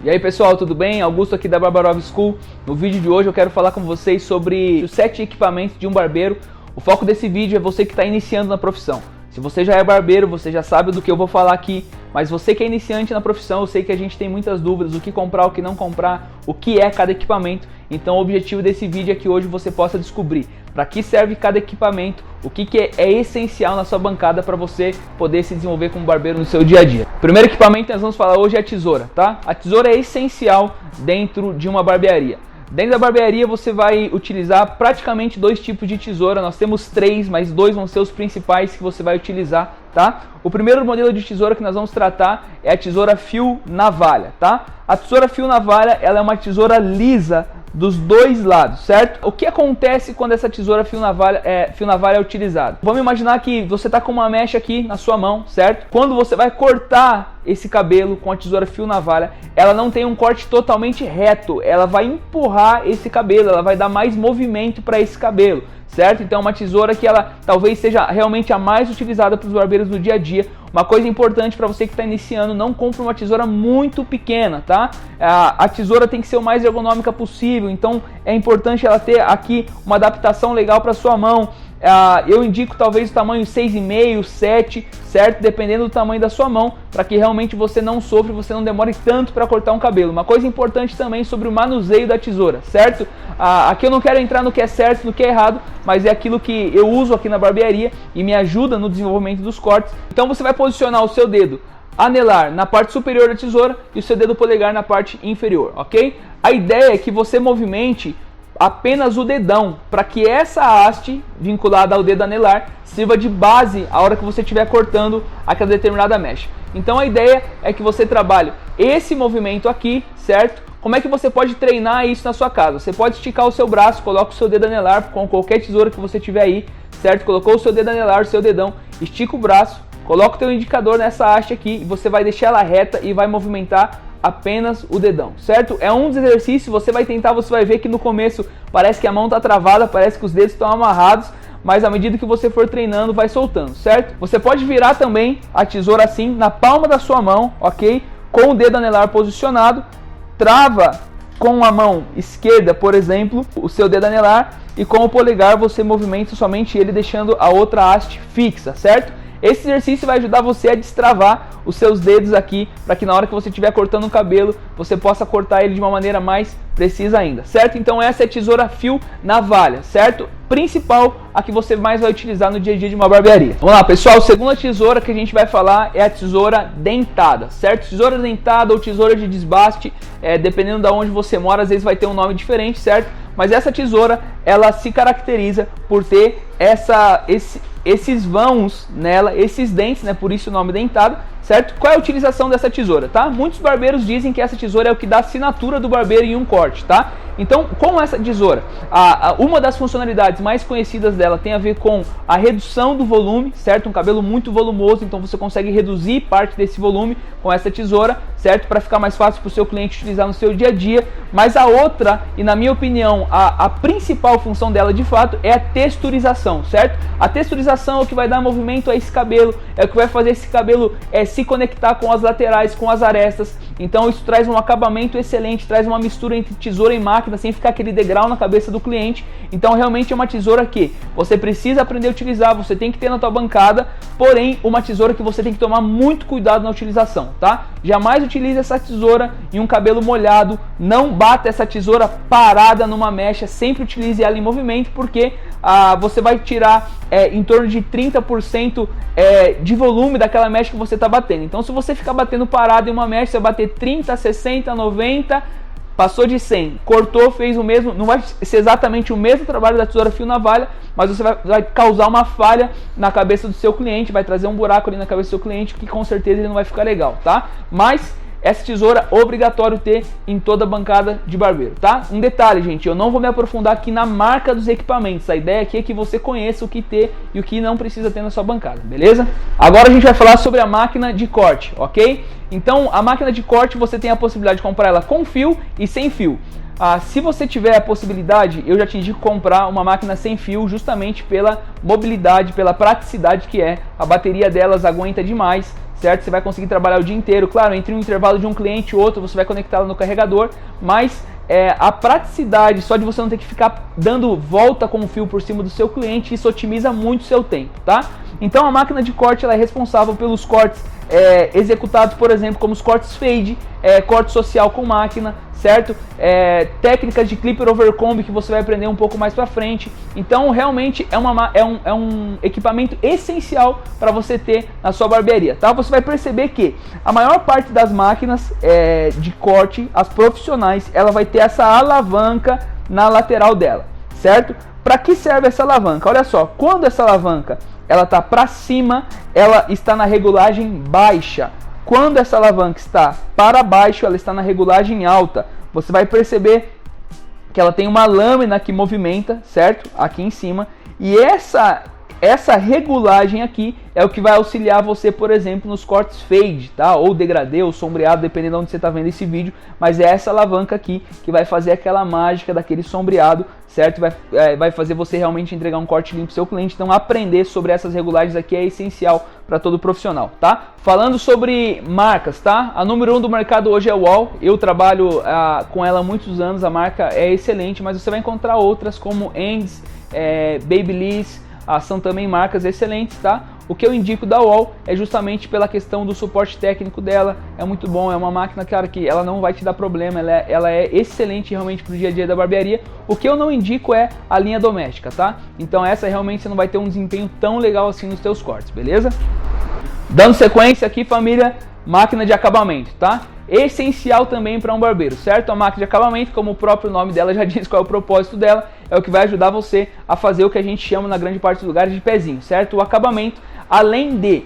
E aí pessoal, tudo bem? Augusto aqui da Barbarov School. No vídeo de hoje eu quero falar com vocês sobre os 7 equipamentos de um barbeiro. O foco desse vídeo é você que está iniciando na profissão. Se você já é barbeiro, você já sabe do que eu vou falar aqui, mas você que é iniciante na profissão, eu sei que a gente tem muitas dúvidas, o que comprar, o que não comprar, o que é cada equipamento. Então o objetivo desse vídeo é que hoje você possa descobrir para que serve cada equipamento, o que é essencial na sua bancada para você poder se desenvolver como barbeiro no seu dia a dia. O primeiro equipamento que nós vamos falar hoje é a tesoura, tá? A tesoura é essencial dentro de uma barbearia. Dentro da barbearia você vai utilizar praticamente 2 tipos de tesoura. Nós temos 3, mas 2 vão ser os principais que você vai utilizar, tá? O primeiro modelo de tesoura que nós vamos tratar é a tesoura fio navalha, tá? A tesoura fio navalha, ela é uma tesoura lisa dos 2 lados, certo? O que acontece quando essa tesoura fio navalha é utilizada? Vamos imaginar que você está com uma mecha aqui na sua mão, certo? Quando você vai cortar esse cabelo com a tesoura fio navalha, ela não tem um corte totalmente reto, ela vai empurrar esse cabelo, ela vai dar mais movimento para esse cabelo, certo? Então é uma tesoura que ela talvez seja realmente a mais utilizada para os barbeiros do dia a dia. Uma coisa importante para você que está iniciando, não compre uma tesoura muito pequena, tá? A tesoura tem que ser o mais ergonômica possível, então é importante ela ter aqui uma adaptação legal para sua mão. Eu indico talvez o tamanho 6,5, 7, certo? Dependendo do tamanho da sua mão, para que realmente você não sofra, você não demore tanto para cortar um cabelo. Uma coisa importante também sobre o manuseio da tesoura, certo? Aqui eu não quero entrar no que é certo e no que é errado, mas é aquilo que eu uso aqui na barbearia e me ajuda no desenvolvimento dos cortes. Então você vai posicionar o seu dedo anelar na parte superior da tesoura e o seu dedo polegar na parte inferior, ok? A ideia é que você movimente apenas o dedão, para que essa haste vinculada ao dedo anelar sirva de base a hora que você estiver cortando aquela determinada mecha. Então a ideia é que você trabalhe esse movimento aqui, certo? Como é que você pode treinar isso na sua casa? Você pode esticar o seu braço, coloca o seu dedo anelar com qualquer tesoura que você tiver aí, certo? Colocou o seu dedo anelar, o seu dedão, estica o braço, coloca o teu indicador nessa haste aqui e você vai deixar ela reta e vai movimentar apenas o dedão, certo? É um dos exercícios, você vai tentar, você vai ver que no começo parece que a mão está travada, parece que os dedos estão amarrados, mas à medida que você for treinando, vai soltando, certo? Você pode virar também a tesoura assim, na palma da sua mão, ok? Com o dedo anelar posicionado, trava com a mão esquerda, por exemplo, o seu dedo anelar, e com o polegar você movimenta somente ele, deixando a outra haste fixa, certo? Esse exercício vai ajudar você a destravar os seus dedos aqui, para que na hora que você estiver cortando um cabelo, você possa cortar ele de uma maneira mais precisa ainda, certo? Então essa é a tesoura fio navalha, certo? Principal, a que você mais vai utilizar no dia a dia de uma barbearia. Vamos lá, pessoal, a segunda tesoura que a gente vai falar é a tesoura dentada, certo? Tesoura dentada ou tesoura de desbaste, dependendo de onde você mora, às vezes vai ter um nome diferente, certo? Mas essa tesoura, ela se caracteriza por ter esses vãos nela, esses dentes, né? Por isso o nome dentado, certo? Qual é a utilização dessa tesoura, tá? Muitos barbeiros dizem que essa tesoura é o que dá a assinatura do barbeiro em um corte, tá? Então, com essa tesoura, uma das funcionalidades mais conhecidas dela tem a ver com a redução do volume, certo? Um cabelo muito volumoso, então você consegue reduzir parte desse volume com essa tesoura, certo? Para ficar mais fácil para o seu cliente utilizar no seu dia a dia. Mas a outra, e na minha opinião, a principal função dela de fato é a texturização, certo? A texturização é o que vai dar movimento a esse cabelo, é o que vai fazer esse cabelo se conectar com as laterais, com as arestas. Então isso traz um acabamento excelente, traz uma mistura entre tesoura e máquina, sem ficar aquele degrau na cabeça do cliente. Então realmente é uma tesoura que você precisa aprender a utilizar, você tem que ter na tua bancada, porém uma tesoura que você tem que tomar muito cuidado na utilização, tá? Jamais utilize essa tesoura em um cabelo molhado, não bata essa tesoura parada numa mecha, sempre utilize ela em movimento, porque você vai tirar em torno de 30% de volume daquela mecha que você está batendo. Então se você ficar batendo parado em uma mecha, você vai bater 30, 60, 90, passou de 100, cortou, fez o mesmo, não vai ser exatamente o mesmo trabalho da tesoura fio navalha, mas você vai causar uma falha na cabeça do seu cliente, vai trazer um buraco ali na cabeça do seu cliente, que com certeza ele não vai ficar legal, tá? Mas essa tesoura é obrigatório ter em toda a bancada de barbeiro, tá? Um detalhe, gente, eu não vou me aprofundar aqui na marca dos equipamentos. A ideia aqui é que você conheça o que ter e o que não precisa ter na sua bancada, beleza? Agora a gente vai falar sobre a máquina de corte, ok? Então, a máquina de corte você tem a possibilidade de comprar ela com fio e sem fio. Se você tiver a possibilidade, eu já te indico comprar uma máquina sem fio, justamente pela mobilidade, pela praticidade que é. A bateria delas aguenta demais, certo? Você vai conseguir trabalhar o dia inteiro, claro, entre um intervalo de um cliente e outro, você vai conectá-la no carregador, mas a praticidade, só de você não ter que ficar dando volta com o fio por cima do seu cliente, isso otimiza muito o seu tempo, tá? Então a máquina de corte ela é responsável pelos cortes executados, por exemplo, como os cortes fade, corte social com máquina, certo? Técnicas de clipper over comb que você vai aprender um pouco mais pra frente. Então realmente é um equipamento essencial para você ter na sua barbearia, tá? Você vai perceber que a maior parte das máquinas de corte, as profissionais, ela vai ter essa alavanca na lateral dela, certo? Para que serve essa alavanca? Olha só, quando essa alavanca ela está para cima, ela está na regulagem baixa. Quando essa alavanca está para baixo, ela está na regulagem alta. Você vai perceber que ela tem uma lâmina que movimenta, certo? Aqui em cima. E essa regulagem aqui é o que vai auxiliar você, por exemplo, nos cortes fade, tá? Ou degradê, ou sombreado, dependendo de onde você está vendo esse vídeo. Mas é essa alavanca aqui que vai fazer aquela mágica daquele sombreado, certo? Vai fazer você realmente entregar um corte limpo pro seu cliente. Então aprender sobre essas regulagens aqui é essencial para todo profissional, tá? Falando sobre marcas, tá? A número 1 do mercado hoje é a Wahl. Eu trabalho com ela há muitos anos, a marca é excelente, mas você vai encontrar outras como Endes, Babyliss, são também marcas excelentes, tá? O que eu indico da Wahl é justamente pela questão do suporte técnico dela, é muito bom, é uma máquina, cara, que ela não vai te dar problema, ela é excelente realmente pro dia a dia da barbearia. O que eu não indico é a linha doméstica, tá? Então essa realmente você não vai ter um desempenho tão legal assim nos teus cortes, beleza? Dando sequência aqui, família, máquina de acabamento, tá? Essencial também para um barbeiro, certo? A máquina de acabamento, como o próprio nome dela já diz qual é o propósito dela, é o que vai ajudar você a fazer o que a gente chama na grande parte dos lugares de pezinho, certo? O acabamento, além de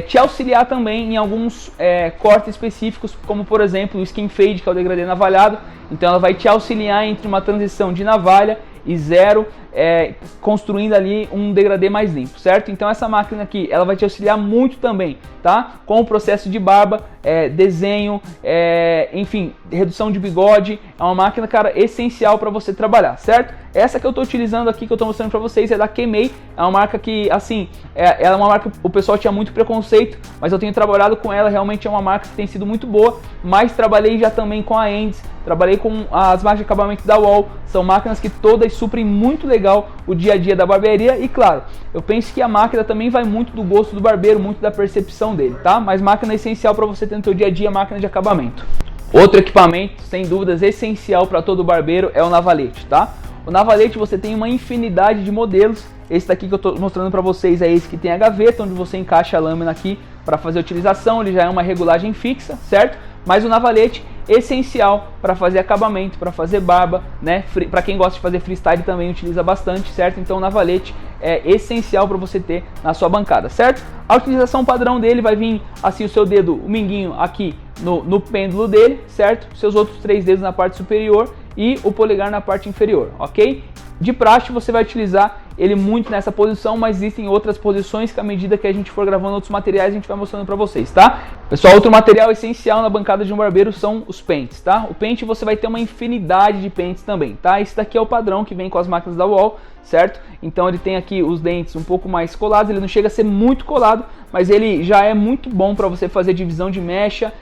te auxiliar também em alguns cortes específicos, como por exemplo o skin fade, que é o degradê navalhado. Então ela vai te auxiliar entre uma transição de navalha e zero, construindo ali um degradê mais limpo, certo? Então essa máquina aqui, ela vai te auxiliar muito também, tá? Com o processo de barba, desenho, enfim, redução de bigode. É uma máquina, cara, essencial para você trabalhar, certo? Essa que eu tô utilizando aqui, que eu tô mostrando para vocês, é da Kemei. É uma marca que, assim, ela é uma marca que o pessoal tinha muito preconceito, mas eu tenho trabalhado com ela, realmente é uma marca que tem sido muito boa. Mas trabalhei já também com a Endes, trabalhei com as máquinas de acabamento da Wahl. São máquinas que todas suprem muito legal o dia a dia da barbearia. E claro, eu penso que a máquina também vai muito do gosto do barbeiro, muito da percepção dele, tá? Mas máquina é essencial para você ter no seu dia a dia, máquina de acabamento. Outro equipamento, sem dúvidas, essencial para todo barbeiro é o navalete, tá? O navalete você tem uma infinidade de modelos. Esse daqui que eu estou mostrando para vocês é esse que tem a gaveta, onde você encaixa a lâmina aqui para fazer a utilização. Ele já é uma regulagem fixa, certo? Mas o navalete essencial para fazer acabamento, para fazer barba, né? Para quem gosta de fazer freestyle também utiliza bastante, certo? Então o navalete é essencial para você ter na sua bancada, certo? A utilização padrão dele vai vir assim, o seu dedo, o minguinho aqui no pêndulo dele, certo? Seus outros 3 dedos na parte superior e o polegar na parte inferior, ok? De praxe você vai utilizar ele muito nessa posição, mas existem outras posições que à medida que a gente for gravando outros materiais a gente vai mostrando para vocês, tá? Pessoal, outro material essencial na bancada de um barbeiro são os pentes, tá? O pente você vai ter uma infinidade de pentes também, tá? Esse daqui é o padrão que vem com as máquinas da Wahl, certo? Então ele tem aqui os dentes um pouco mais colados, ele não chega a ser muito colado, mas ele já é muito bom para você fazer divisão de mecha,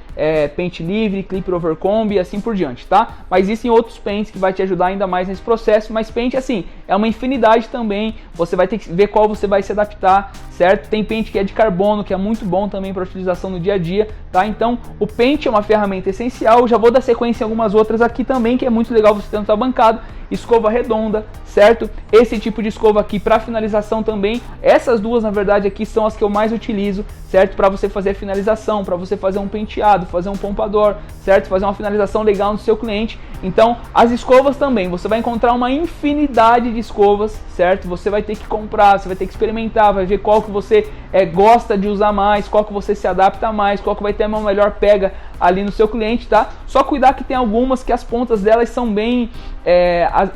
pente livre, clipper over comb e assim por diante, tá? Mas existem outros pentes que vai te ajudar ainda mais nesse processo, mas pente assim, é uma infinidade também, você vai ter que ver qual você vai se adaptar, certo? Tem pente que é de carbono, que é muito bom também para utilização no dia a dia, tá? Então o pente é uma ferramenta essencial. Eu já vou dar sequência em algumas outras aqui também, que é muito legal você ter na sua bancada. Escova redonda, certo? Esse tipo de escova aqui para finalização também. Essas duas, na verdade, aqui são as que eu mais utilizo, certo? Para você fazer a finalização, para você fazer um penteado, fazer um pompador, certo? Fazer uma finalização legal no seu cliente. Então, as escovas também, você vai encontrar uma infinidade de escovas, certo? Você vai ter que comprar, você vai ter que experimentar, vai ver qual que você gosta de usar mais, qual que você se adapta mais, qual que vai ter uma melhor pega ali no seu cliente, tá? Só cuidar que tem algumas que as pontas delas são bem,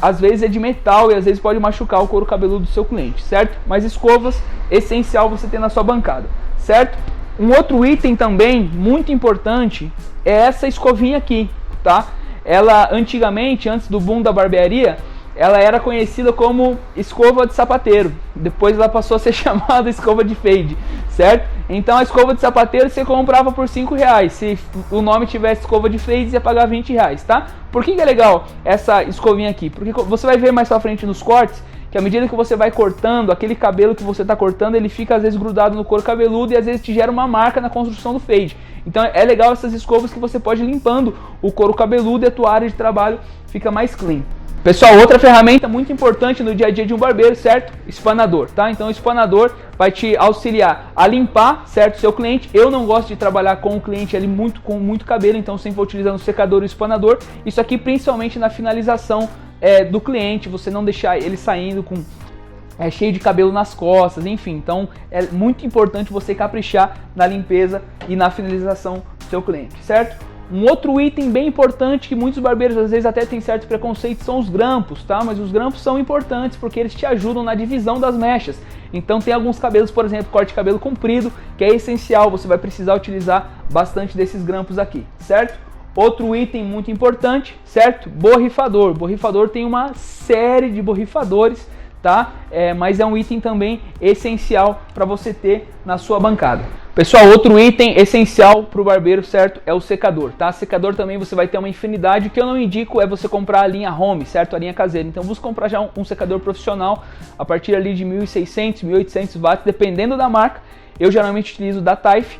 às vezes é de metal e às vezes pode machucar o couro cabeludo do seu cliente, certo? Mas escovas, essencial você ter na sua bancada, certo? Um outro item também muito importante é essa escovinha aqui, tá? Ela antigamente, antes do boom da barbearia, ela era conhecida como escova de sapateiro. Depois ela passou a ser chamada escova de fade, certo? Então a escova de sapateiro você comprava por R$5. Se o nome tivesse escova de fade, você ia pagar R$20, tá? Por que é legal essa escovinha aqui? Porque você vai ver mais pra frente nos cortes que à medida que você vai cortando, aquele cabelo que você está cortando, ele fica às vezes grudado no couro cabeludo e às vezes te gera uma marca na construção do fade. Então é legal essas escovas que você pode ir limpando o couro cabeludo e a tua área de trabalho fica mais clean. Pessoal, outra ferramenta muito importante no dia a dia de um barbeiro, certo? Espanador, tá? Então o espanador vai te auxiliar a limpar, certo, seu cliente. Eu não gosto de trabalhar com o cliente ali com muito cabelo, então sempre vou utilizando o secador e o espanador. Isso aqui principalmente na finalização do cliente, você não deixar ele saindo com cheio de cabelo nas costas, enfim. Então é muito importante você caprichar na limpeza e na finalização do seu cliente, certo? Um outro item bem importante que muitos barbeiros às vezes até têm certo preconceito são os grampos, tá? Mas os grampos são importantes porque eles te ajudam na divisão das mechas. Então tem alguns cabelos, por exemplo, corte de cabelo comprido, que é essencial, você vai precisar utilizar bastante desses grampos aqui, certo? Outro item muito importante, certo? Borrifador. Borrifador tem uma série de borrifadores, tá? Mas é um item também essencial para você ter na sua bancada. Pessoal, outro item essencial para o barbeiro, certo? É o secador, tá? Secador também você vai ter uma infinidade. O que eu não indico é você comprar a linha home, certo? A linha caseira. Então busca comprar já um secador profissional a partir ali de 1.600, 1.800 watts, dependendo da marca. Eu geralmente utilizo da Taif,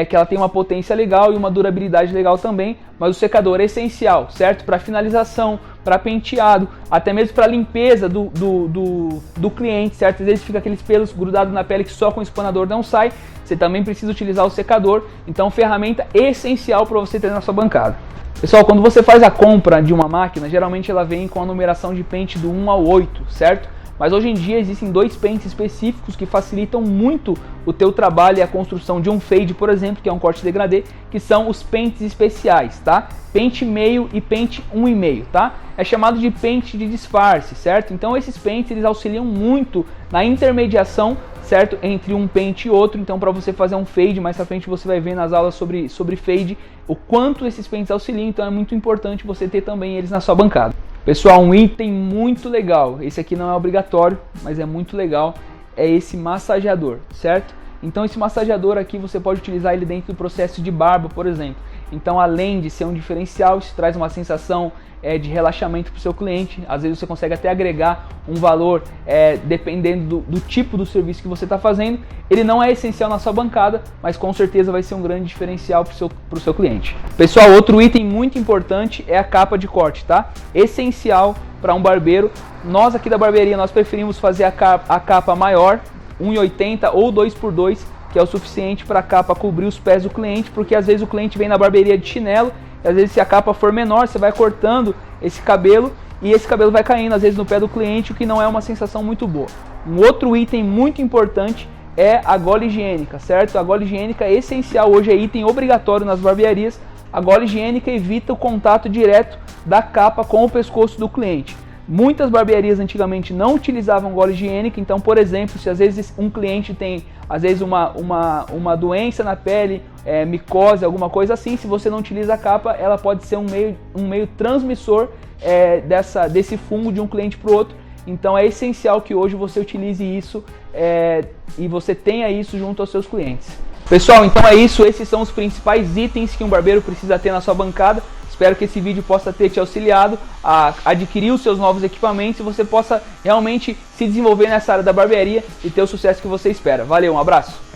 que ela tem uma potência legal e uma durabilidade legal também, mas o secador é essencial, certo? Para finalização, para penteado, até mesmo para limpeza do cliente, certo? Às vezes fica aqueles pelos grudados na pele que só com o espanador não sai, você também precisa utilizar o secador, então ferramenta essencial para você ter na sua bancada. Pessoal, quando você faz a compra de uma máquina, geralmente ela vem com a numeração de pente do 1 ao 8, certo? Mas hoje em dia existem dois pentes específicos que facilitam muito o teu trabalho e a construção de um fade, por exemplo, que é um corte degradê, que são os pentes especiais, tá? Pente meio e pente 1,5, tá? É chamado de pente de disfarce, certo? Então esses pentes eles auxiliam muito na intermediação, certo? Entre um pente e outro. Então para você fazer um fade, mais pra frente você vai ver nas aulas sobre fade o quanto esses pentes auxiliam, então é muito importante você ter também eles na sua bancada. Pessoal, um item muito legal, esse aqui não é obrigatório, mas é muito legal, é esse massageador, certo? Então esse massageador aqui você pode utilizar ele dentro do processo de barba, por exemplo. Então além de ser um diferencial, isso traz uma sensação de relaxamento para o seu cliente. Às vezes você consegue até agregar um valor dependendo do tipo do serviço que você está fazendo. Ele não é essencial na sua bancada, mas com certeza vai ser um grande diferencial para o seu cliente. Pessoal, outro item muito importante é a capa de corte, tá? Essencial para um barbeiro. Nós aqui da barbearia, nós preferimos fazer a capa maior, 1,80 ou 2x2, que é o suficiente para a capa cobrir os pés do cliente, porque às vezes o cliente vem na barbearia de chinelo, e às vezes se a capa for menor, você vai cortando esse cabelo e esse cabelo vai caindo às vezes no pé do cliente, o que não é uma sensação muito boa. Um outro item muito importante é a gola higiênica, certo? A gola higiênica é essencial, hoje é item obrigatório nas barbearias. A gola higiênica evita o contato direto da capa com o pescoço do cliente. Muitas barbearias antigamente não utilizavam gola higiênica, então, por exemplo, se às vezes um cliente tem às vezes uma doença na pele, micose, alguma coisa assim, se você não utiliza a capa, ela pode ser um meio transmissor desse fungo de um cliente para o outro. Então é essencial que hoje você utilize isso e você tenha isso junto aos seus clientes. Pessoal, então é isso, esses são os principais itens que um barbeiro precisa ter na sua bancada. Espero que esse vídeo possa ter te auxiliado a adquirir os seus novos equipamentos e você possa realmente se desenvolver nessa área da barbearia e ter o sucesso que você espera. Valeu, um abraço!